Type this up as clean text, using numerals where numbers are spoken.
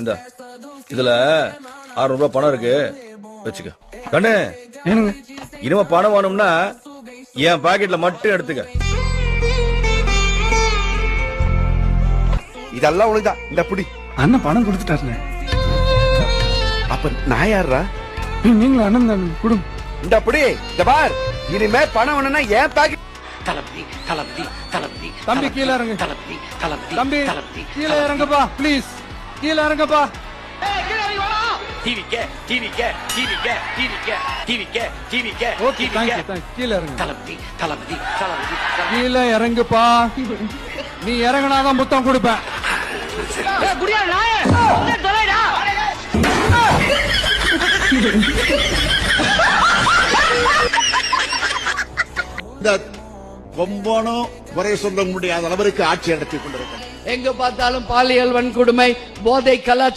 இந்த இதுல 600 ரூபாய் பணம் இருக்கு, வச்சுக்க. கண்ணு, ஏனுங்க? இனிமே பணம் வேணும்னா என் பாக்கெட்ல மட்டும் எடுத்துக்க. இதெல்லாம் உனக்குதான். இந்த புடி. அண்ணன் பணம் கொடுத்துட்டாருண்ணே. அப்ப நான் யாரா? நீங்களும் அண்ணன் தானே, கொடுங்க. இந்த புடி. இந்த பார், இனிமே பணம் வேணும்னா ஏன் பாக்கெட். தளபதி தளபதி தளபதி தம்பி கீழே இறங்கு. தளபதி தளபதி தம்பி தளபதி கீழே இறங்கப்பா, ப்ளீஸ். கீழே இறங்கப்பா. டிவிக்க டிவிக்க டிவிக்க டிவிக்க டிவிக்க டிவிக்க ஓகே, தேங்க்யூ. கீழே இறங்கு. தளபதி தளபதி தளபதி கீழே இறங்குப்பா. நீ இறங்கினாதான் புத்தம் கொடுப்பேன். இந்த கொம்பனும் குறை சொல்ல முடியாத அளவிற்கு ஆட்சி நடத்தி கொண்டிருக்கிறது. எங்க பார்த்தாலும் பாலியல் வன்கொடுமை, போதை கலாச்சாரம்.